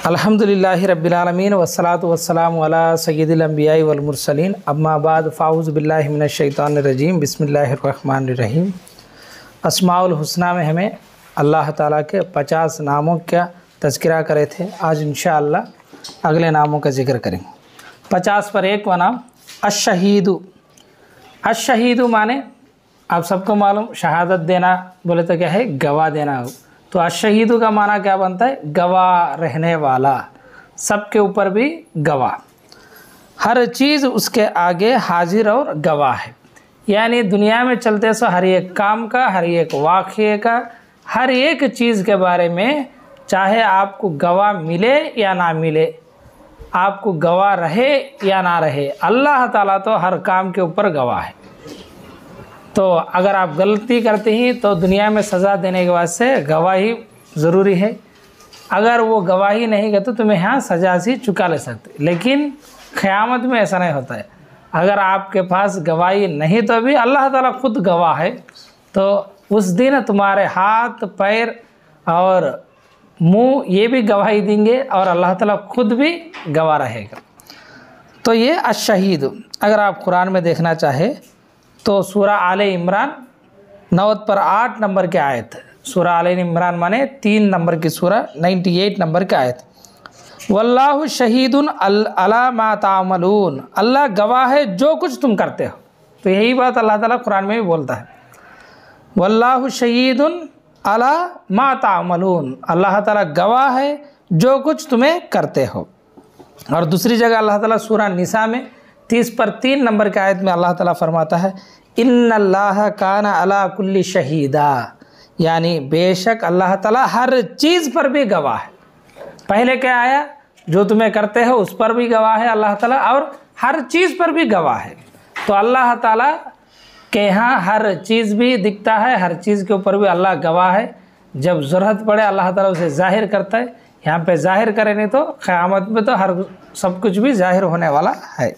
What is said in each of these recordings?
अल्हम्दुलिल्लाहि रब्बिल आलमीन वस्सलातु वस्सलामु अला सय्यिदिल अंबियाइ वल मुरसलीन अम्मा बाद फ़ाऊज़ु बिल्लाहि मिनश शैतानिर रजीम बिस्मिल्लाहिर रहमानिर रहीम। अस्माउल हुस्ना में हमें अल्लाह ताला के 50 नामों का तज़किरा करे थे। आज इंशाअल्लाह अगले नामों का ज़िक्र करेंगे। 50 पर एक नाम अश-शहीदु। अश-शहीदु माने आप सबको मालूम शहादत देना बोले तो क्या है, गवाह देना हो। तो अश-शहीदु का माना क्या बनता है, गवाह रहने वाला, सबके ऊपर भी गवाह, हर चीज़ उसके आगे हाजिर और गवाह है। यानी दुनिया में चलते सो हर एक काम का, हर एक वाक़ये का, हर एक चीज़ के बारे में चाहे आपको गवाह मिले या ना मिले, आपको गवाह रहे या ना रहे, अल्लाह ताला तो हर काम के ऊपर गवाह है। तो अगर आप गलती करते हैं तो दुनिया में सज़ा देने के वास्ते गवाही ज़रूरी है। अगर वो गवाही नहीं करते तो तुम्हें यहाँ सज़ा से चुका ले सकते, लेकिन क़यामत में ऐसा नहीं होता है। अगर आपके पास गवाही नहीं तो भी अल्लाह ताला खुद गवाह है, तो उस दिन तुम्हारे हाथ पैर और मुंह ये भी गवाही देंगे और अल्लाह ताला खुद भी गवाह रहेगा। तो ये अश-शहीद, अगर आप कुरान में देखना चाहे तो सूरा आले इमरान 9 पर 8 नंबर की आयत है। सूरा आले इमरान माने 3 नंबर की सूरा, 98 नंबर की आयत। वल्लाहु शहीदुन अला मा तामलून, अल्लाह गवाह है जो कुछ तुम करते हो। तो यही बात अल्लाह ताला कुरान में भी बोलता है, वल्लाहु शहीदुन अला मा तामलून, अल्लाह ताला गवाह है जो कुछ तुम्हें करते हो। और दूसरी जगह अल्लाह ताला सूरा निसा में 30 पर 3 नंबर की आयत में अल्लाह ताला फरमाता है, इन्नल्लाह काना अला कुल्ली शहीदा, यानी बेशक अल्लाह ताला हर चीज़ पर भी गवाह है। पहले क्या आया, जो तुम्हें करते हो उस पर भी गवाह है अल्लाह ताला, और हर चीज़ पर भी गवाह है। तो अल्लाह ताला के यहाँ हर चीज़ भी दिखता है, हर चीज़ के ऊपर भी अल्लाह गवाह है। जब ज़रूरत पड़े अल्लाह ताला उसे ज़ाहिर करता है। यहाँ पे ज़ाहिर करे नहीं तो क़यामत में तो हर सब कुछ भी ज़ाहिर होने वाला है।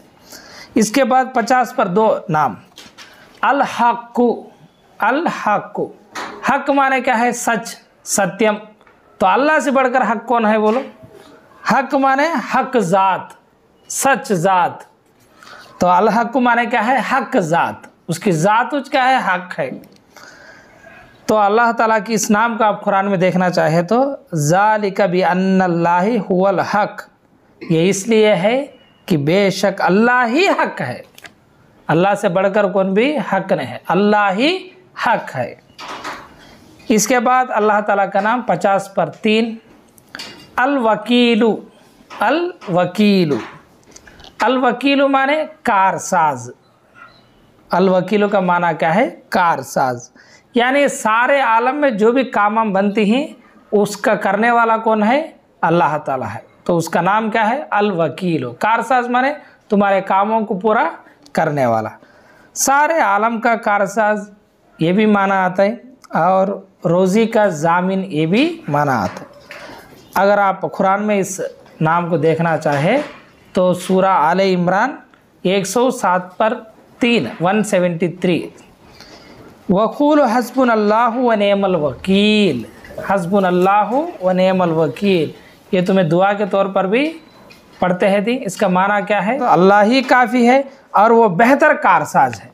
इसके बाद 50 पर 2 नाम अल-हक़्क़ु। अल-हक़्क़ु, हक़ माने क्या है, सच, सत्यम। तो अल्लाह से बढ़कर हक़ कौन है बोलो। हक़ माने हक़ ज़ात, सच ज़ात। तो अल-हक़्क़ु माने क्या है, हक़ ज़ात, उसकी ज़ात क्या है, हक़ है। तो अल्लाह ताला की इस नाम का आप कुरान में देखना चाहे तो ज़ालिका बि अन्नल्लाहि हुवल हक़, ये इसलिए है कि बेशक अल्लाह ही हक़ है, अल्लाह से बढ़कर कौन भी हक़ नहीं है, अल्लाह ही हक़ है। इसके बाद अल्लाह ताला का नाम 50 पर 3 अल-वकीलु। अल-वकीलु, अल-वकीलु माने कारसाज। अल-वकीलु का माना क्या है, कारसाज। यानी सारे आलम में जो भी काम बनती हैं उसका करने वाला कौन है, अल्लाह ताला है। तो उसका नाम क्या है, अल-वकील। कारसाज माने तुम्हारे कामों को पूरा करने वाला, सारे आलम का कारसाज ये भी माना आता है, और रोज़ी का जामिन ये भी माना आता है। अगर आप कुरान में इस नाम को देखना चाहे तो सूरा आले इमरान 107 पर 3 173 वक़ूलु हस्बुनल्लाहु व निअमल वकील। हस्बुनल्लाहु व निअमल वकील ये तुम्हें दुआ के तौर पर भी पढ़ते हैं थी। इसका माना क्या है, तो अल्लाह ही काफ़ी है और वो बेहतर कारसाज है,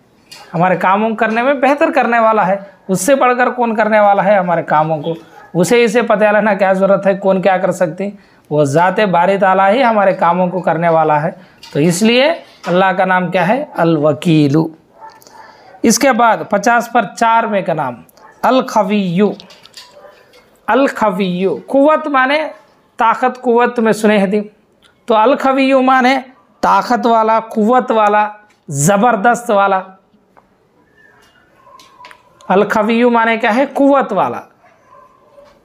हमारे कामों करने में बेहतर करने वाला है। उससे बढ़कर कौन करने वाला है हमारे कामों को, उसे इसे पता लेना क्या ज़रूरत है, कौन क्या कर सकती, वो ज़ाते बारी ताला ही हमारे कामों को करने वाला है। तो इसलिए अल्लाह का नाम क्या है, अल-वकीलु। इसके बाद 50 पर 4 में का नाम अल-खविय्यु। अल-खविय्यु, कुव्वत माने ताकत, कुव्वत तुम्हें सुने हैं थी। तो अल-खविय्यु माने ताकत वाला, कुव्वत वाला, ज़बरदस्त वाला। अल-खविय्यु माने क्या है, कुव्वत वाला,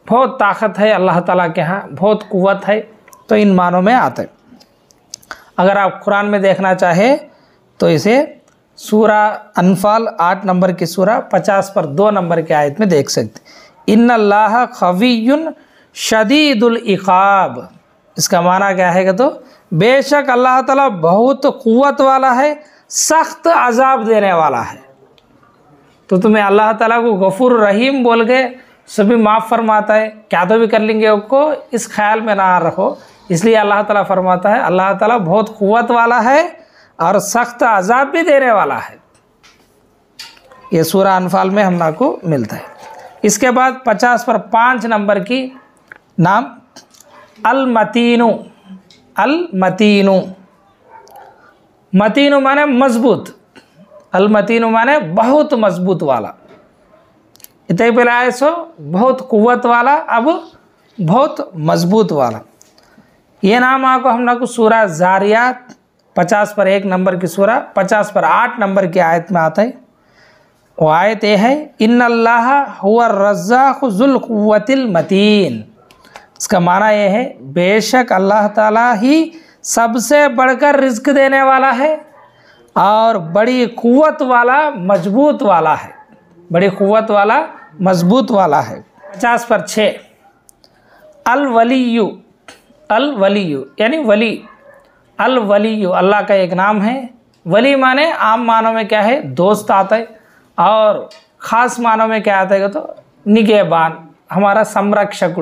बहुत ताकत है अल्लाह ताला के यहाँ, बहुत कुव्वत है। तो इन मानों में आते। अगर आप कुरान में देखना चाहे तो इसे सूरा अनफाल 8 नंबर की सूरा 50 पर 2 नंबर की आयत में देख सकते, इन्नल्लाह खवियुन शदीदुल इक़ाब। इसका माना क्या है कि तो बेशक अल्लाह ताला बहुत कुव्वत वाला है, सख्त अजाब देने वाला है। तो तुम्हें अल्लाह ताला को गफूर रहीम बोल के सभी माफ़ फरमाता है, क्या तो भी कर लेंगे उसको, इस ख्याल में ना रहो इसलिए अल्लाह ताला फरमाता है अल्लाह ताला बहुत क़ुव्वत वाला है और सख्त अजाब भी देने वाला है। ये सूरह अनफाल में हम लोग को मिलता है। इसके बाद 50 पर 5 नंबर की नाम अल मतीनु। अल मतीनु, मतीनु माने मजबूत, अल मतीनु माने बहुत मजबूत वाला। इतने पहले आए सो बहुत क़ुव्वत वाला, अब बहुत मजबूत वाला। ये नाम आपको हम लोग को सूरह ज़ारियात 50 पर 1 नंबर की सूरह 50 पर 8 नंबर की आयत में आता है। वो आयत ये है इन्नल्लाह हुवा रज़्ज़ाक़ु ज़ुल क़ुव्वतिल मतीन। इसका माना यह है बेशक अल्लाह ताला ही सबसे बढ़कर रिज़्क़ देने वाला है और बड़ी क़ुव्वत वाला मजबूत वाला है, बड़ी क़ुव्वत वाला मजबूत वाला है। 50 पर 6 अल वलीयु। अल वलीयु यानी वली। अल वलीयु अल्लाह का एक नाम है। वली माने आम मानों में क्या है, दोस्त आता है, और ख़ास मानों में क्या आता है तो निगहबान, हमारा संरक्षक।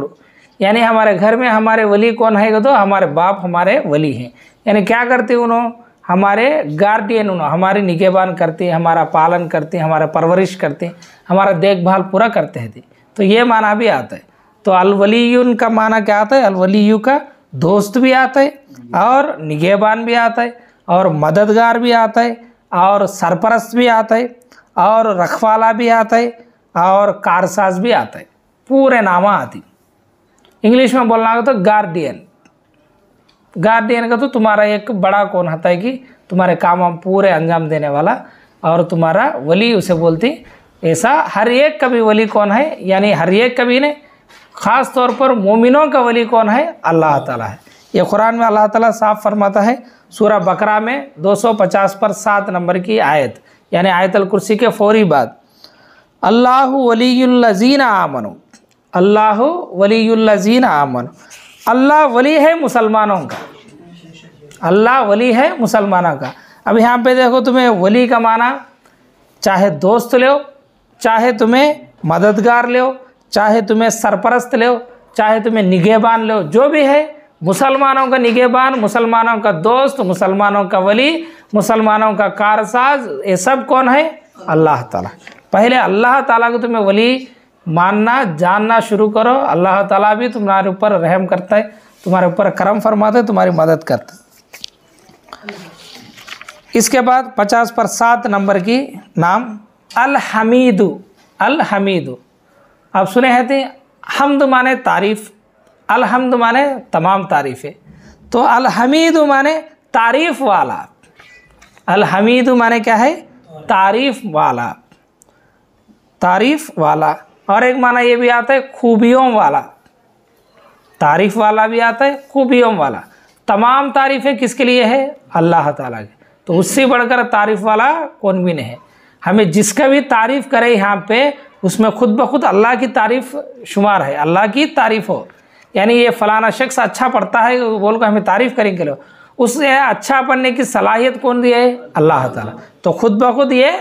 यानी हमारे घर में हमारे वली कौन है तो हमारे बाप हमारे वली हैं। यानी क्या करते हैं उन्होंने, हमारे गार्डियन, उन्होंने हमारी निगहबान करते हैं, हमारा पालन करते हैं, हमारा परवरिश करते हैं, हमारा देखभाल पूरा करते हैं। तो ये माना भी आता है। तो अलवलीयुन का माना क्या आता है, अलवलीयु का दोस्त भी आता है और निगहबान भी आता है और मददगार भी आता है और सरपरस्त भी आता है और रखवाला भी आता है और कारसाज भी आता है। पूरे नामा आती। इंग्लिश में बोलना हो तो गार्डियन। गार्डियन का तो तुम्हारा एक बड़ा कौन होता है कि तुम्हारे काम हम पूरे अंजाम देने वाला, और तुम्हारा वली उसे बोलती। ऐसा हर एक का भी वली कौन है, यानी हर एक का भी नहीं, ख़ास तौर पर मोमिनों का वली कौन है, अल्लाह ताला है। ये कुरान में अल्लाह ताला साफ फरमाता है सूरह बकरा में 250 पर 7 नंबर की आयत, यानी आयतल कुर्सी के फौरी बाद अल्लाहु वलीयुल्लज़ीना आमनु। अल्लाहु वलीयुल्लज़ीना आमनु। अल्लाह वली है मुसलमानों का, अल्लाह वली है मुसलमानों का। अब यहाँ पे देखो, तुम्हें वली का माना चाहे दोस्त लो, चाहे तुम्हें मददगार लो, चाहे तुम्हें सरपरस्त लो, चाहे तुम्हें निगहबान लो, जो भी है मुसलमानों का निगहबान, मुसलमानों का दोस्त, मुसलमानों का वली, मुसलमानों का कारसाज, ये सब कौन है, अल्लाह ताला। पहले अल्लाह ताला को तुम्हें वली मानना जानना शुरू करो। अल्लाह ताला भी तुम्हारे ऊपर रहम करता है, तुम्हारे ऊपर करम फरमाता है, तुम्हारी मदद करता है। इसके बाद 50 पर 7 नंबर की नाम अल हमीदु। अल हमीदु आप सुने हैं थे, हम्द माने तारीफ़, अलहम्द माने तमाम तारीफ़ें। तो अल हमीदु माने तारीफ़ वाला। अल हमीदु माने क्या है, तारीफ़ वाला, तारीफ़ वाला। और एक माना ये भी आता है खूबियों वाला। तारीफ़ वाला भी आता है, खूबियों वाला। तमाम तारीफ़ें किसके लिए है, अल्लाह ताला के। तो उससे बढ़कर तारीफ़ वाला कौन भी नहीं है। हमें जिसका भी तारीफ़ करे यहाँ पे, उसमें खुद ब खुद अल्लाह की तारीफ़ शुमार है, अल्लाह की तारीफ़ हो। यानी ये फ़लाना शख्स अच्छा पढ़ता है बोल कर हमें तारीफ़ करेंगे लो, उससे अच्छा पढ़ने की सलाहियत कौन दिया है, अल्लाह ताला। तो खुद ब खुद ये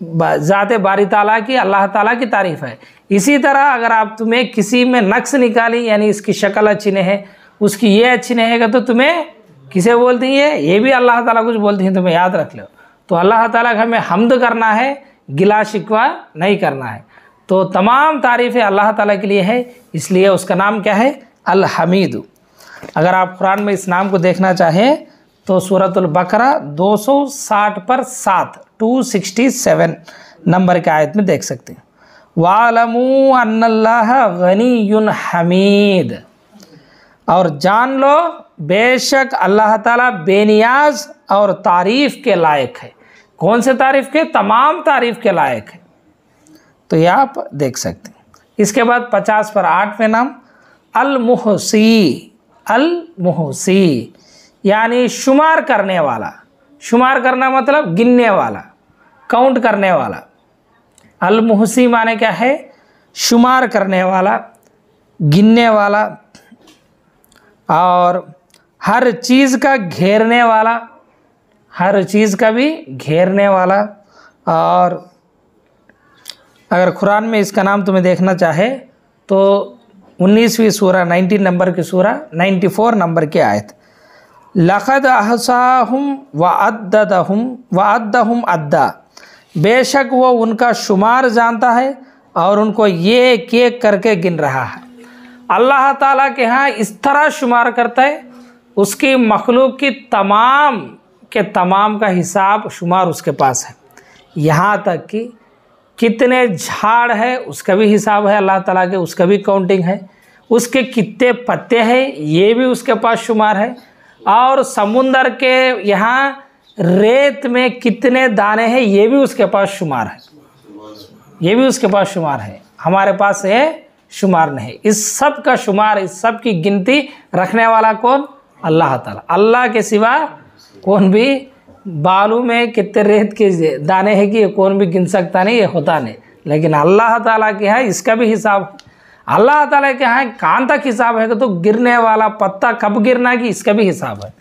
ज़ाते बारी ताला की, अल्लाह ताला की तारीफ़ है। इसी तरह अगर आप तुम्हें किसी में नक्स निकाली, यानी इसकी शक्ल अच्छी नहीं है, उसकी ये अच्छी नहीं है, तो तुम्हें किसे बोलती है, ये भी अल्लाह ताला कुछ बोलती हैं, तुम्हें याद रख लो। तो अल्लाह ताला का हमें हम्द करना है, गिला शिकवा नहीं करना है। तो तमाम तारीफ़ें अल्लाह ताला के लिए है, इसलिए उसका नाम क्या है, अल हमीदु। अगर आप कुरान में इस नाम को देखना चाहें तो सूरतुल बकरा 260 पर 7 267 नंबर के आयत में देख सकते हैं। वालमू अन्नल्लाह गनीयुन हमीद। और जान लो बेशक अल्लाह ताला बेनियाज और तारीफ़ के लायक है। कौन से तारीफ़ के, तमाम तारीफ़ के लायक है। तो ये आप देख सकते हैं। इसके बाद 50 पर 8 में नाम अल मुहसी। अल मुहसी यानी शुमार करने वाला। शुमार करना मतलब गिनने वाला, काउंट करने वाला। अल मुहसी माने क्या है, शुमार करने वाला, गिनने वाला, और हर चीज़ का घेरने वाला, हर चीज़ का भी घेरने वाला। और अगर कुरान में इसका नाम तुम्हें देखना चाहे तो 19वीं सूरा 19 नंबर की सूरा 94 नंबर की आयत। लक़द अहसाहुम व अद्दहुम अद्दा, बेशक वो उनका शुमार जानता है और उनको ये एक करके गिन रहा है। अल्लाह ताला के यहाँ इस तरह शुमार करता है, उसकी मखलूक की तमाम के तमाम का हिसाब शुमार उसके पास है। यहाँ तक कि कितने झाड़ है उसका भी हिसाब है अल्लाह ताला के, उसका भी काउंटिंग है। उसके कितने पत्ते हैं ये भी उसके पास शुमार है। और समुंदर के यहाँ रेत में कितने दाने हैं ये भी उसके पास शुमार है, ये भी उसके पास शुमार है। हमारे पास ये शुमार नहीं। इस सब का शुमार, इस सब की गिनती रखने वाला कौन? अल्लाह ताला। अल्लाह के सिवा कौन भी बालू में कितने रेत के दाने हैं कि ये कौन भी गिन सकता नहीं, ये होता नहीं। लेकिन अल्लाह ताला के यहाँ इसका भी हिसाब है। अल्लाह ताला के यहाँ कहाँ तक हिसाब है कि तो गिरने वाला पत्ता कब गिरना कि इसका भी हिसाब है,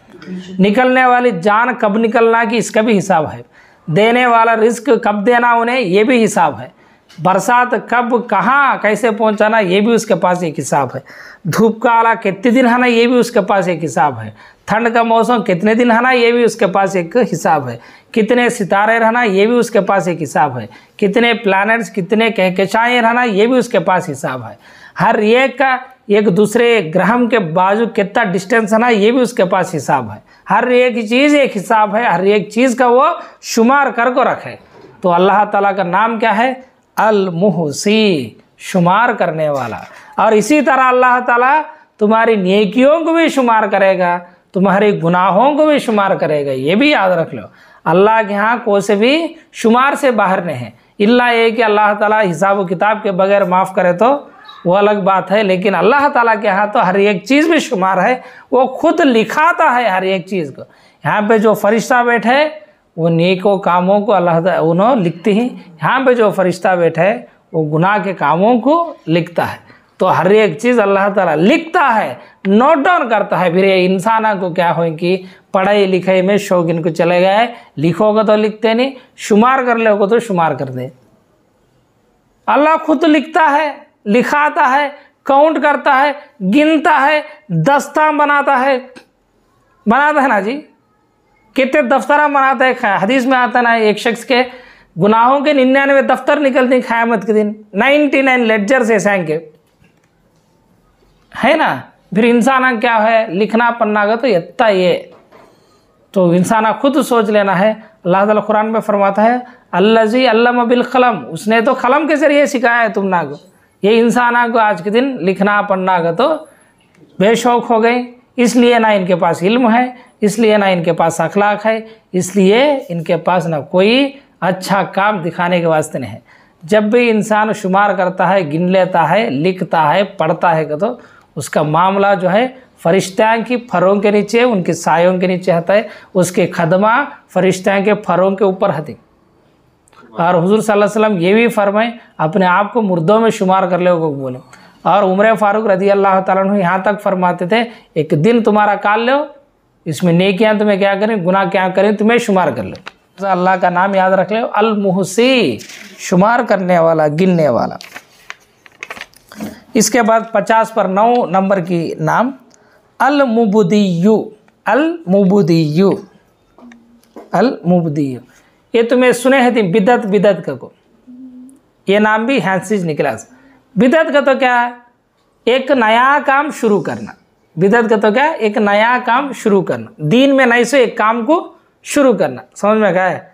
निकलने वाली जान कब निकलना कि इसका भी हिसाब है, देने वाला रिस्क कब देना उन्हें ये भी हिसाब है, बरसात कब कहाँ कैसे पहुँचाना ये भी उसके पास एक हिसाब है, धूप का आला कितने दिन आना ये भी उसके पास एक हिसाब है, ठंड का मौसम कितने दिन आना ये भी उसके पास एक हिसाब है, कितने सितारे रहना ये भी उसके पास एक हिसाब है, कितने प्लैनेट्स कितने कहकशाएँ रहना ये भी उसके पास हिसाब है। हर एक का एक दूसरे ग्रह के बाजू कितना डिस्टेंस आना ये भी उसके पास हिसाब है। हर एक चीज़ एक हिसाब है, हर एक चीज़ का वो शुमार कर को रखे। तो अल्लाह ताला का नाम क्या है? अल मुहसी, शुमार करने वाला। और इसी तरह अल्लाह ताला तुम्हारी नेकियों को भी शुमार करेगा, तुम्हारे गुनाहों को भी शुमार करेगा, ये भी याद रख लो। अल्लाह के यहाँ कोई से भी शुमार से बाहर नहीं है। इल्ला ये कि अल्लाह ताला हिसाब व किताब के बगैर माफ़ करे तो वो अलग बात है, लेकिन अल्लाह ताला के यहाँ तो हर एक चीज़ में शुमार है। वो खुद लिखाता है हर एक चीज़ को। यहाँ पे जो फरिश्ता बैठे वो नेकों कामों को अल्लाह उन्होंने लिखते हैं, यहाँ पे जो फरिश्ता बैठे वो गुनाह के कामों को लिखता है। तो हर एक चीज़ अल्लाह ताला लिखता है, नोट डाउन करता है। फिर ये इंसाना को क्या हो कि पढ़ाई लिखाई में शौकीन को चले गए, लिखोगे तो लिखते नहीं, शुमार कर लोगे तो शुमार कर दे। अल्लाह खुद लिखता है, लिखाता है, काउंट करता है, गिनता है, दस्तान बनाता है ना जी। कितने दफ्तर बनाता है। हदीस में आता ना एक शख्स के गुनाहों के 99 दफ्तर निकलते हैं क़यामत के दिन, 99 लेडजर से सांके है ना। फिर इंसान क्या है लिखना पढ़ना का तो इतना ये तो इंसान खुद सोच लेना है। अल्लाह ताला कुरान में फरमाता है अल्लज़ी अल्लम बिल कलम, उसने तो कलम के जरिए सिखाया है तुम ना को। ये इंसान को आज के दिन लिखना पढ़ना का तो बेशौक हो गए, इसलिए ना इनके पास इल्म है, इसलिए ना इनके पास अखलाक है, इसलिए इनके पास ना कोई अच्छा काम दिखाने के वास्ते नहीं है। जब भी इंसान शुमार करता है, गिन लेता है, लिखता है, पढ़ता है तो उसका मामला जो है फरिश्तों की फरों के नीचे, उनके सायों के नीचे होता है। उसके खदमा फरिश्तों के फरों के ऊपर होती। और हुजूर सल्लल्लाहु अलैहि वसल्लम ये भी फरमाए अपने आप को मुर्दों में शुमार कर ले बोले। और उमर फारूक रज़ी अल्लाह ताला अन्हु यहाँ तक फरमाते थे एक दिन तुम्हारा काल लो, इसमें नेकियां तुम्हें क्या करें, गुनाह क्या करें, तुम्हें शुमार कर लो। तो अल्लाह का नाम याद रख लो, अल मुहसी, शुमार करने वाला, गिनने वाला। इसके बाद 50 पर 9 नंबर की नाम अल मुबदियु। अल मुबदियु, अल मुबदियु, ये तुम्हें सुने हैं थी बिदत का को, ये नाम भी हैंसीज निकला। बिदत का तो क्या है? एक नया काम शुरू करना। बिदत का तो क्या है? एक नया काम शुरू करना, दीन में नए से एक काम को शुरू करना। समझ में क्या है?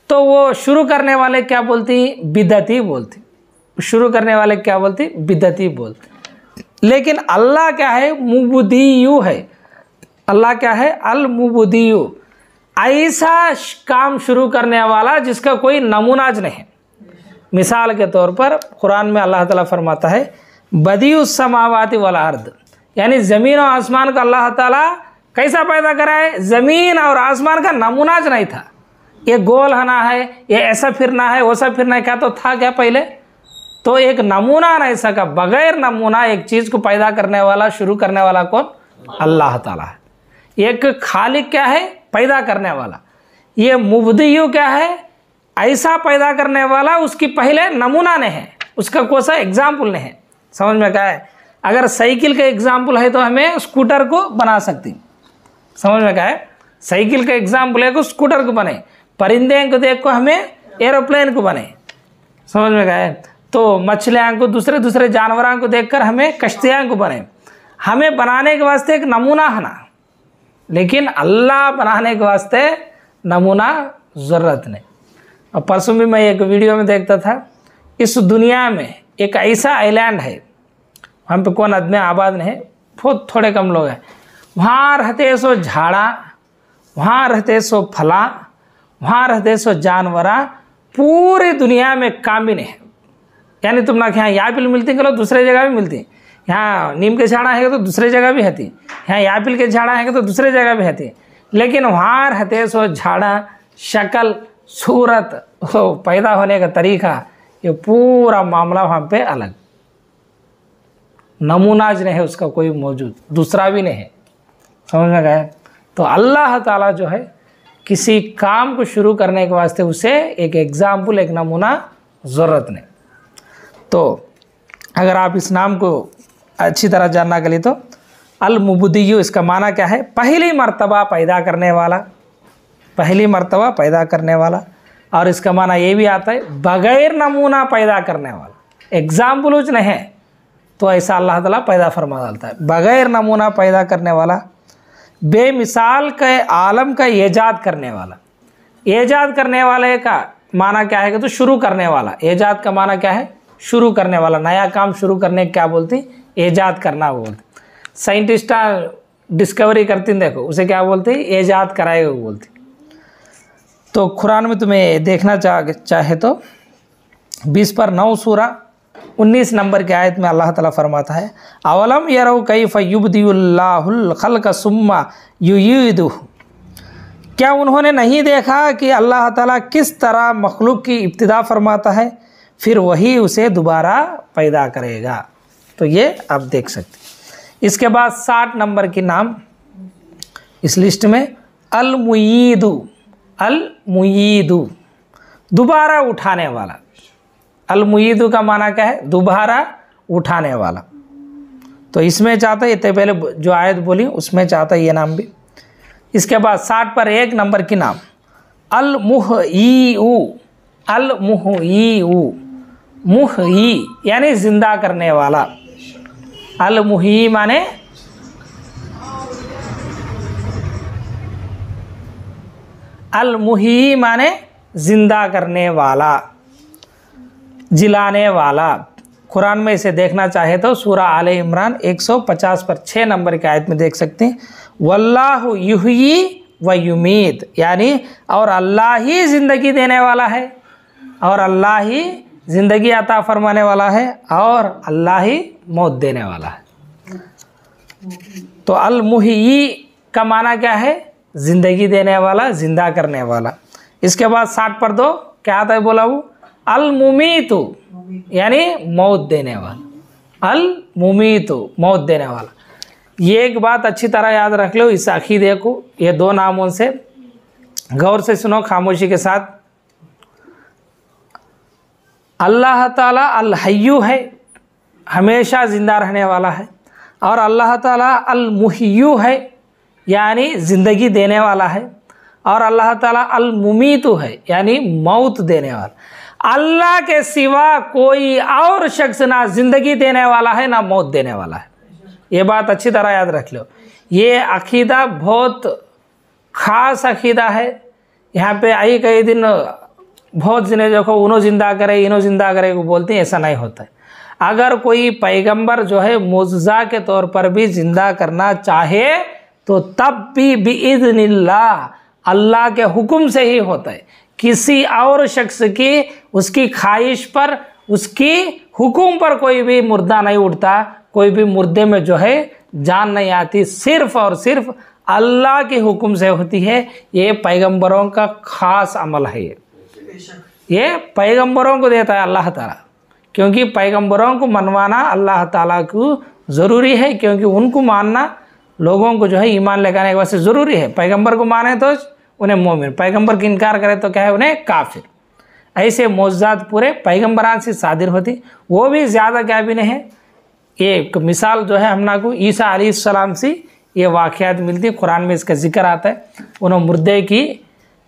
तो वो शुरू करने वाले क्या बोलती? बिदती बोलती। शुरू करने वाले क्या बोलती? बिदती बोलती। लेकिन अल्लाह क्या है? मुबदियु है। अल्लाह क्या है? अल मुबदियु, ऐसा काम शुरू करने वाला जिसका कोई नमूनाज नहीं। मिसाल के तौर पर कुरान में अल्लाह ताला फरमाता है बदीउस समावाति वल अर्द, यानी ज़मीन और आसमान का अल्लाह ताला कैसा पैदा करा है? ज़मीन और आसमान का नमूनाज नहीं था। ये गोल होना है, ये ऐसा फिरना है, वैसा फिरना है, क्या तो था क्या पहले? तो एक नमूना नहीं सका। बगैर नमूना एक चीज़ को पैदा करने वाला, शुरू करने वाला कौन? अल्लाह ताला है। एक खालिक क्या है? पैदा करने वाला। ये मुबदियु क्या है? ऐसा पैदा करने वाला, उसकी पहले नमूना नहीं है, उसका कोई सा एग्जाम्पल नहीं है। समझ में क्या है? अगर साइकिल का एग्जाम्पल है तो हमें स्कूटर को बना सकती। समझ में क्या है? साइकिल का एग्जाम्पल है तो स्कूटर को बने, परिंदे को देख को हमें एरोप्लेन को बने। समझ में क्या है? तो मछलियाँ को, दूसरे दूसरे जानवरों को देखकर हमें कश्तियाँ को बने। हमें बनाने के वास्ते एक नमूना है ना, लेकिन अल्लाह बनाने के वास्ते नमूना ज़रूरत नहीं। और परसों भी मैं एक वीडियो में देखता था, इस दुनिया में एक ऐसा आइलैंड है, वहाँ पे कौन आदमी आबाद नहीं, बहुत थोड़े कम लोग हैं, वहाँ रहते सो झाड़ा, वहाँ रहते सो फला, वहाँ रहते सो जानवरा, पूरी दुनिया में कामिल है। यानी तुम ना यहाँ यापिल मिलती करो, दूसरे जगह भी मिलती, यहाँ नीम के झाड़ा है तो दूसरे जगह भी रहती, यहाँ यापिल के झाड़ा है तो दूसरे जगह भी रहती, लेकिन वहाँ रहते सो झाड़ा, शक्ल, सूरत, पैदा होने का तरीका, ये पूरा मामला वहाँ पे अलग। नमूनाज नहीं है उसका कोई मौजूद, दूसरा भी नहीं है। समझ में गए? तो अल्लाह ताला जो है किसी काम को शुरू करने के वास्ते उसे एक एग्जाम्पल, एक नमूना ज़रूरत नहीं। तो अगर आप इस नाम को अच्छी तरह जानना के लिए तो अल-मुबदिय्यु इसका माना क्या है? पहली मर्तबा पैदा करने वाला, पहली मर्तबा पैदा करने वाला। और इसका माना ये भी आता है बगैर नमूना पैदा करने वाला। एग्जाम्पल कुछ नहीं है तो ऐसा अल्लाह ताला पैदा फरमा डालता है। बगैर नमूना पैदा करने वाला, बेमिसाल के आलम का ईजाद करने वाला। ईजाद करने वाले का माना क्या है कि तो शुरू करने वाला। ईजाद का माना क्या है? शुरू करने वाला। नया काम शुरू करने क्या बोलती? ईजाद करना बोलती। साइंटिस्ट डिस्कवरी करती देखो उसे क्या बोलती? ईजाद कराएगा बोलती। तो कुरान में तुम्हें देखना चाहे तो 20/9 सूरा 19 नंबर की आयत में अल्लाह ताला फरमाता है, अवलम यरौ कैफ युब्दिउल्लाहुल खल्क सुम्मा युईदुहु। क्या उन्होंने नहीं देखा कि अल्लाह ताला किस तरह मखलूक की इब्तिदा फरमाता है, फिर वही उसे दोबारा पैदा करेगा। तो ये आप देख सकते। इसके बाद 60 नंबर की नाम इस लिस्ट में अल-मुईदु। अल-मुईदु दोबारा उठाने वाला। अल-मुईदु का माना क्या है? दोबारा उठाने वाला। तो इसमें चाहता है, इतने पहले जो आयत बोली उसमें चाहता है ये नाम भी। इसके बाद 60 पर 1 नंबर की नाम अल-मुहय्यी। अल-मुहय्यी, मुहय्यी यानी जिंदा करने वाला। अल-मुहय्यी माने अल-मुहय्यी माने जिंदा करने वाला, जिलाने वाला। कुरान में इसे देखना चाहे तो सूरा आले इमरान 150 पर 6 नंबर की आयत में देख सकते हैं, वल्लाहु युहयी व युमीत, यानी और अल्लाह ही ज़िंदगी देने वाला है, और अल्लाह ही ज़िंदगी अता फरमाने वाला है, और अल्लाह ही मौत देने वाला है। तो अल-मुहय्यी का माना क्या है? ज़िंदगी देने वाला, जिंदा करने वाला। इसके बाद 60 पर 2 क्या आता है बोला वो? अल-मुमीतु यानी मौत देने वाला। अल-मुमीतु मौत देने वाला। ये एक बात अच्छी तरह याद रख लो इस अकीदे को। ये 2 नामों से गौर से सुनो, खामोशी के साथ। अल्लाह ताला अल-हय्यु है, हमेशा ज़िंदा रहने वाला है, और अल्लाह ताला अल-मुहय्यु है यानी ज़िंदगी देने वाला है, और अल्लाह ताला अल-मुमीतु है यानी मौत देने वाला। अल्लाह के सिवा कोई और शख्स ना ज़िंदगी देने वाला है ना मौत देने वाला है। ये बात अच्छी तरह याद रख लो। ये अकीदा बहुत ख़ास अकीदा है। यहाँ पे आई कई दिन बहुत जिन्हें देखो उन्हों ज़िंदा करे, इन्हों ज़िंदा करे को बोलते हैं, ऐसा नहीं होता है। अगर कोई पैगंबर जो है मुअज़्ज़ा के तौर पर भी ज़िंदा करना चाहे तो तब भी बिइज़्निल्लाह, अल्लाह के हुक्म से ही होता है। किसी और शख्स की उसकी ख्वाहिश पर, उसकी हुक्म पर कोई भी मुर्दा नहीं उठता, कोई भी मुर्दे में जो है जान नहीं आती, सिर्फ़ और सिर्फ अल्लाह के हुक्म से होती है। ये पैगंबरों का ख़ास अमल है। ये पैगंबरों को देता है अल्लाह ताला, क्योंकि पैगंबरों को मनवाना अल्लाह ताला को ज़रूरी है, क्योंकि उनको मानना लोगों को जो है ईमान लगाने के वास्ते ज़रूरी है। पैगंबर को माने तो उन्हें मोमिन, पैगंबर की इनकार करे तो क्या है? उन्हें काफिर। ऐसे मौजूदात पूरे पैगंबरान से सादिर होती, वो भी ज़्यादा क्या भी नहीं है, एक मिसाल जो है हमना को ईसा अलैहिस्सलाम से ये वाक़यात मिलती है, कुरान में इसका जिक्र आता है। उन्होंने मुर्दे की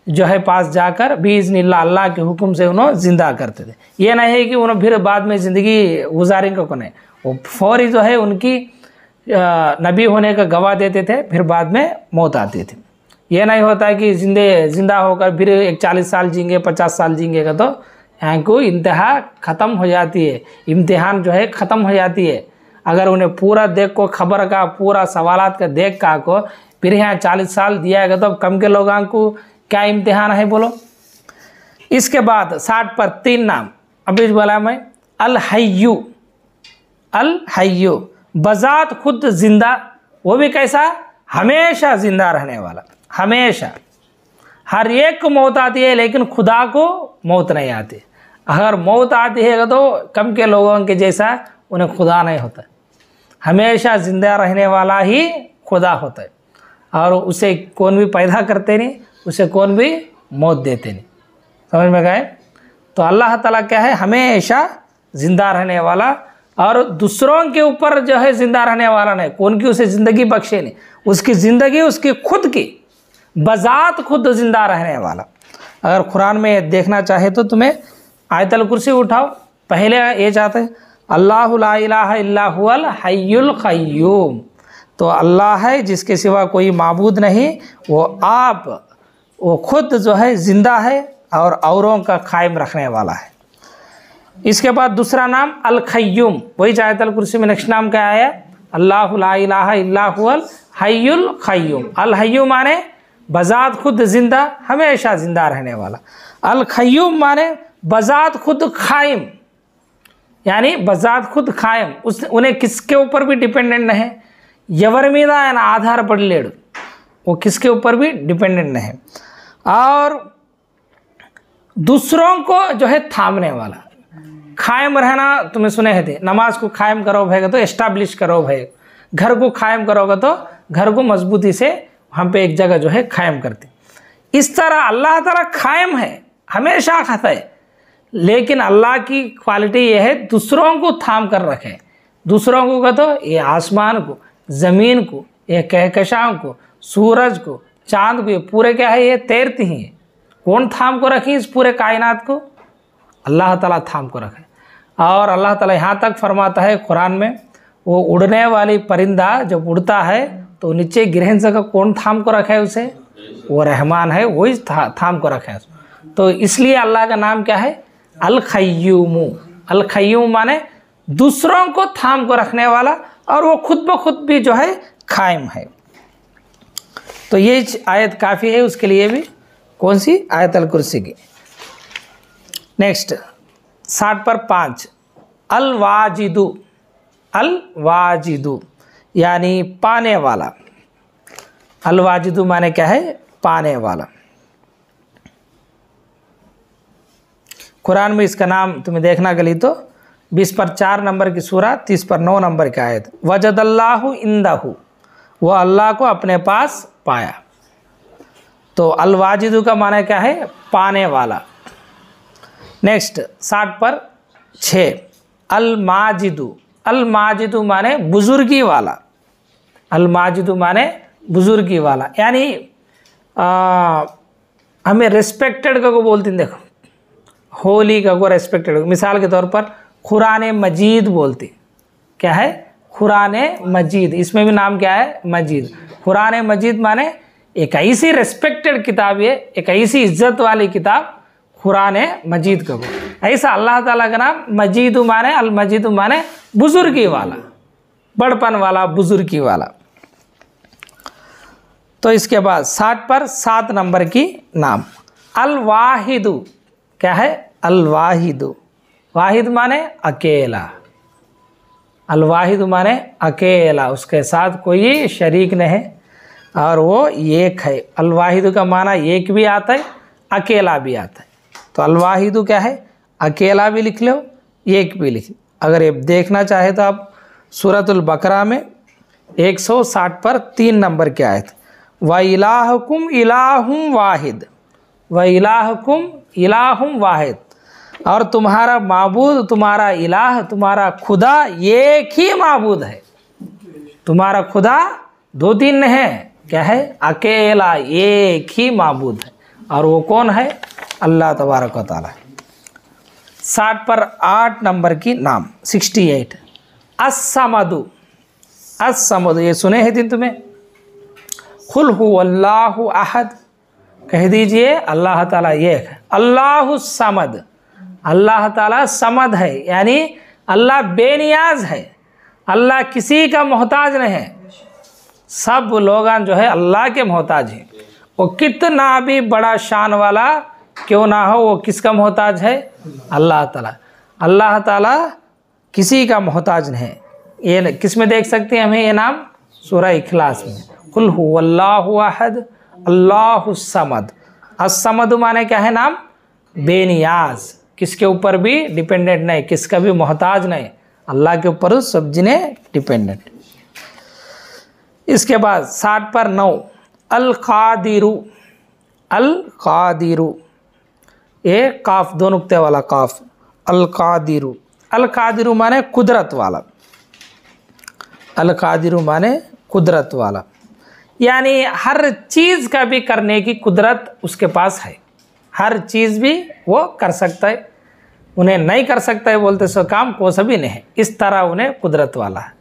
जो है पास जाकर बिइज़्निल्लाह अल्लाह के हुक्म से उन्होंने ज़िंदा करते थे। ये नहीं है कि उन्होंने फिर बाद में ज़िंदगी गुजारेंगे को नहीं, वो फौरी जो है उनकी नबी होने का गवाह देते थे, फिर बाद में मौत आती थी। ये नहीं होता है कि जिंदा होकर फिर 40 साल जीएंगे 50 साल जीएंगे का, तो यहाँ को इंतहा ख़त्म हो जाती है, इम्तिहान जो है ख़त्म हो जाती है। अगर उन्हें पूरा देख को खबर का पूरा सवालात का देख का को फिर यहाँ 40 साल दिया गया, तो कम के लोगों को क्या इम्तिहान है बोलो। इसके बाद 60 पर 3 नाम अभी बोला मैं, अल हय्यू, अल हय्यू बजात खुद जिंदा, वो भी कैसा, हमेशा जिंदा रहने वाला, हमेशा। हर एक को मौत आती है लेकिन खुदा को मौत नहीं आती। अगर मौत आती है तो कम के लोगों के जैसा उन्हें खुदा नहीं होता, हमेशा जिंदा रहने वाला ही खुदा होता है। और उसे कौन भी पैदा करते नहीं, उसे कौन भी मौत देते नहीं। समझ में गए? तो अल्लाह ताला क्या है, हमेशा ज़िंदा रहने वाला, और दूसरों के ऊपर जो है ज़िंदा रहने वाला नहीं, कौन की उसे ज़िंदगी बख्शे नहीं, उसकी ज़िंदगी उसकी खुद की बजात खुद ज़िंदा रहने वाला। अगर कुरान में देखना चाहे तो तुम्हें आयतल कुर्सी उठाओ, पहले ये चाहते हैं अल्लाहु ला इलाहा इल्ला हुवल हय्युल क़य्यूम, तो अल्लाह है जिसके सिवा कोई माबूद नहीं, वो खुद जो है ज़िंदा है और औरों का कायम रखने वाला है। इसके बाद दूसरा नाम अल क़य्यूम, वही आयतल कुर्सी में नेक्स्ट नाम क्या आया, अल्लाहु ला इलाहा इल्ला हुवल हय्युल क़य्यूम। अल हय्यू माने बजात खुद ज़िंदा, हमेशा ज़िंदा रहने वाला। अल क़य्यूम माने बजात खुद कायम, यानी बजात खुद कायम, उन्हें किसके ऊपर भी डिपेंडेंट नहीं, एवर मीदा आधार पड़लेడు, वो किसके ऊपर भी डिपेंडेंट नहीं। और दूसरों को जो है थामने वाला, कायम रहना तुम्हें सुने थे, नमाज को कायम करो भाई तो एस्टाब्लिश करो भाई, घर को कायम करोगे तो घर को मजबूती से हम पे एक जगह जो है कायम करते। इस तरह अल्लाह ताला कायम है, हमेशा खाता है, लेकिन अल्लाह की क्वालिटी ये है दूसरों को थाम कर रखे। दूसरों को का तो ये आसमान को, ज़मीन को, ये कहकशाओं को, सूरज को, चांद को, ये पूरे क्या है, ये तैरती ही है। कौन थाम को रखी इस पूरे कायनात को? अल्लाह ताला थाम को रखे। और अल्लाह ताला यहाँ तक फरमाता है कुरान में, वो उड़ने वाली परिंदा जब उड़ता है तो नीचे गिरहन जगह कौन थाम को रखा है उसे? वो रहमान है, वही थाम को रखा है। तो इसलिए अल्लाह का नाम क्या है, अल क़य्यूम। अल क़य्यूम माने दूसरों को थाम को रखने वाला, और वो खुद ब खुद भी जो है कायम है। तो ये आयत काफ़ी है उसके लिए भी, कौन सी, आयतल कुर्सी की। नेक्स्ट 60 पर 5 अल वाजिदु, अल वाजिदु यानी पाने वाला। अल वाजिदु माने क्या है, पाने वाला। कुरान में इसका नाम तुम्हें देखना गली तो 20 पर 4 नंबर की सूरा, 30 पर 9 नंबर की आयत, वजदल्लाहु इंदहु, वह अल्लाह को अपने पास पाया। तो अल वाजिदु का माना क्या है, पाने वाला। नेक्स्ट 60 पर 6 अल माजिदु। अल माजिदु माने बुजुर्गी वाला, अल माजिदु माने बुजुर्गी वाला, यानी हमें रिस्पेक्टेड का को बोलते हैं। देखो होली का को रेस्पेक्टेड, मिसाल के तौर पर कुरान मजीद बोलते, क्या है, कुरान मजीद, इसमें भी नाम क्या है, मजीद। कुरान मजीद माने एक ऐसी रेस्पेक्टेड किताब है, एक ऐसी इज्जत वाली किताब कुरान मजीद का। ऐसा अल्लाह ताला का नाम मजीद माने, अल मजीद माने बुजुर्गी वाला, बड़पन वाला, बुजुर्गी वाला। तो इसके बाद 60 पर 7 नंबर की नाम अल वाहिदु, क्या है, अल वाहिदु। वाहिद माने अकेला, अल वाहिद माने अकेला, उसके साथ कोई शरीक नहीं है, और वो एक है। अल वाहिद का माना एक भी आता है, अकेला भी आता है। तो अल वाहिद क्या है, अकेला भी लिख लो, एक भी लिख। अगर ये देखना चाहे तो आप सूरतुल बकरा में 160 पर 3 नंबर की आयत, व इलाहुकुम इलाहुम वाहिद, व इलाहुकुम इलाहुम वाहिद, और तुम्हारा माबूद, तुम्हारा इलाह, तुम्हारा खुदा एक ही माबूद है। तुम्हारा खुदा दो तीन है, क्या है? अकेला एक ही माबूद है। और वो कौन है? अल्लाह तबारक व तआला। 60 पर 8 नंबर की नाम 68 अस्समदु। अस्समदु ये सुने हैं दिन तुम्हें? कुल हुवल्लाहु अहद, कह दीजिए अल्लाह ताला एक है। अल्लाहु समद, अल्लाह ताला समद है, यानी अल्लाह बेनियाज है। अल्लाह किसी का मोहताज नहीं है। सब लोग जो है अल्लाह के मोहताज हैं। वो कितना भी बड़ा शान वाला क्यों ना हो, वो किसका मोहताज है? अल्लाह ताला। अल्लाह ताला किसी का मोहताज नहीं है। ये किस में देख सकते हैं हमें ये नाम? सूरह इखलास में। कुल हुवल्लाहु अहद अल्लाहु समद। अस्समद माने क्या है? नाम बेनियाज, किसके ऊपर भी डिपेंडेंट नहीं, किसका भी मोहताज नहीं, अल्लाह के ऊपर उस सब जिने डिपेंडेंट। इसके बाद 60 पर 9 अल कादिरु। अल कादिरु ये काफ दो नुक्ते वाला काफ। अल कादिरु, अल कादिरु माने कुदरत वाला। अल कादिरु माने कुदरत वाला, यानी हर चीज़ का भी करने की कुदरत उसके पास है। हर चीज़ भी वो कर सकता है, उन्हें नहीं कर सकता है बोलते सो काम को सभी नहीं है। इस तरह उन्हें कुदरत वाला है।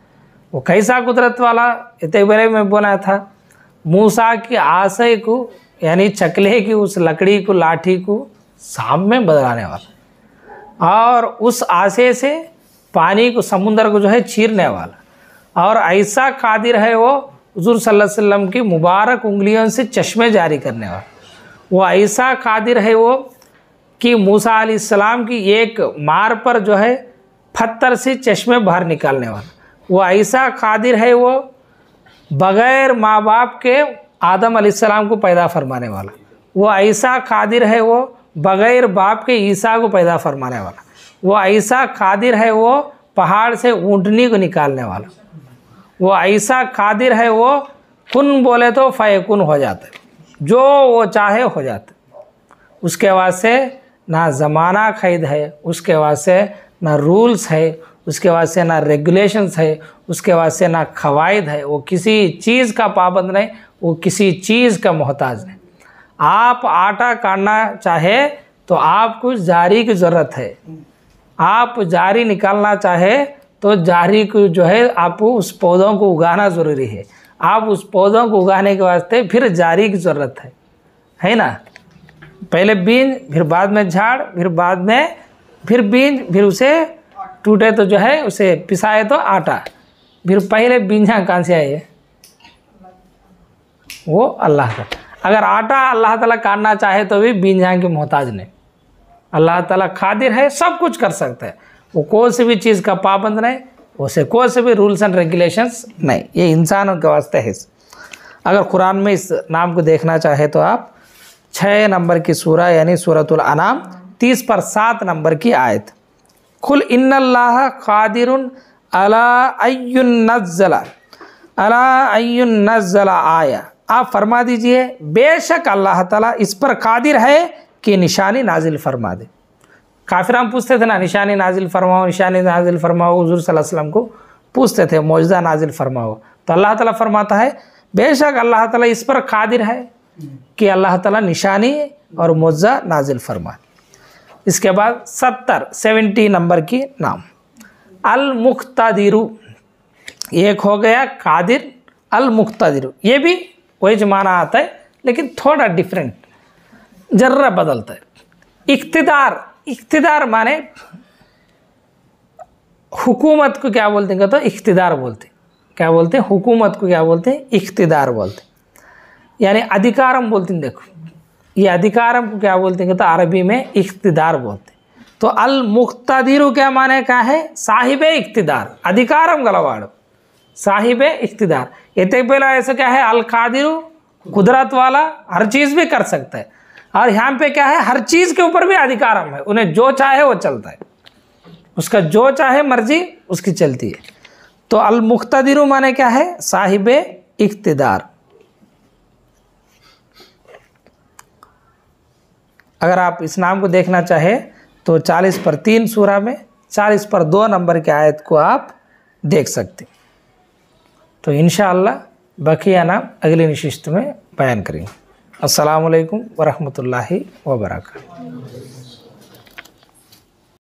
वो कैसा कुदरत वाला? इतने बड़े में बोला था, मूसा की आशय को, यानी चकले की उस लकड़ी को, लाठी को सांप में बदलाने वाला, और उस आशय से पानी को, समुद्र को जो है चीरने वाला। और ऐसा कादिर है वो हुजूर सल्लल्लाहु अलैहि वसल्लम की मुबारक उंगलियों से चश्मे जारी करने वाला। वो ऐसा कादिर है वो कि मूसा अलैहिस्सलाम की एक मार पर जो है पत्थर से चश्मे बाहर निकालने वाला। वो ऐसा कादिर है वो बग़ैर माँ बाप के आदम अलैहिस्सलाम को पैदा फरमाने वाला। वो ऐसा कादिर है वो बग़ैर बाप के ईसा को पैदा फरमाने वाला। वो ऐसा कादिर है वो पहाड़ से ऊँटनी को निकालने वाला। वो ऐसा कादिर है वो कुन बोले तो फ़यकुन हो जाता है, जो वो चाहे हो जाता है। उसके वास्ते ना ज़माना क़ैद है, उसके वास्ते ना रूल्स है, उसके वास्ते ना रेगुलेशंस है, उसके वास्ते ना क़वाइद है। वो किसी चीज़ का पाबंद नहीं, वो किसी चीज़ का मोहताज नहीं। आप आटा काटना चाहे तो आपको जारी की ज़रूरत है। आप जारी निकालना चाहे तो जारी को जो है आपको उस पौधों को उगाना ज़रूरी है। आप उस पौधों को उगाने के वास्ते फिर जारी की ज़रूरत है ना? पहले बीज, फिर बाद में झाड़, फिर बाद में फिर बीज, फिर उसे टूटे तो जो है उसे पिसाए तो आटा। फिर पहले बीजा कहाँ से आए? वो अल्लाह का। अगर आटा अल्लाह ताला काटना चाहे तो भी बीजा की मोहताज नहीं। अल्लाह ताला कादिर है, सब कुछ कर सकता है। वो कोई सी भी चीज़ का पाबंद नहीं, उसे कोई से भी रूल्स एंड रेगुलेशंस नहीं। ये इंसानों के वास्ते है। अगर कुरान में इस नाम को देखना चाहे तो आप 6 नंबर की सूरा यानी सूरतुल अनाम 30 पर 7 नंबर की आयत। कुल इन्नल्लाह कादिरुन अला अय्युन्नज़्ज़ला आया। आप फरमा दीजिए बेशक अल्लाह ताला इस पर कादिर है कि निशानी नाजिल फरमा दे। काफिराम पूछते थे ना, निशानी नाजिल फरमाओ, निशानी नाजिल फरमाओ। हुजूर सल्लल्लाहु अलैहि वसल्लम को पूछते थे मौजज़ा नाजिल फरमाओ, तो अल्लाह ताला फरमाता है बेशक अल्लाह ताला इस पर कादिर है कि अल्लाह ताला निशानी और मौजज़ा नाजिल फरमाए। इसके बाद 70 नंबर की नाम अल मुख्तदिरु। एक हो गया कादिर, अल मुख्तदिरु ये भी वही जमाना आता है लेकिन थोड़ा डिफरेंट, जर्रा बदलता है। इख्तिदार, इख्तिदार माने हुकूमत को क्या बोलते हैं? तो इख्तिदार बोलते हैं। क्या बोलते हैं? हुकूमत को क्या बोलते हैं? इख्तिदार बोलते हैं, यानी अधिकारम बोलते हैं। देखो ये अधिकारम को क्या बोलते हैं? तो अरबी में इख्तिदार बोलते हैं। तो अल मुख्तदिरु क्या माने का है? साहिब इख्तिदार, अधिकारम गलवाड़ो, साहिब इख्तिदार। ये पहला ऐसा क्या है? अल कादिरु कुदरत वाला, हर चीज़ भी कर सकता है। और यहाँ पे क्या है? हर चीज़ के ऊपर भी अधिकारम है, उन्हें जो चाहे वो चलता है, उसका जो चाहे मर्जी उसकी चलती है। तो अल मुख्तदिरु माने क्या है? साहिब इख्तिदार। अगर आप इस नाम को देखना चाहे तो 40 पर 3 सूरा में 40 पर 2 नंबर की आयत को आप देख सकते। तो इंशाअल्लाह बकिया नाम अगली नशिस्त में बयान करेंगे। अस्सलामु अलैकुम वरहमतुल्लाहि वबरकातुहू।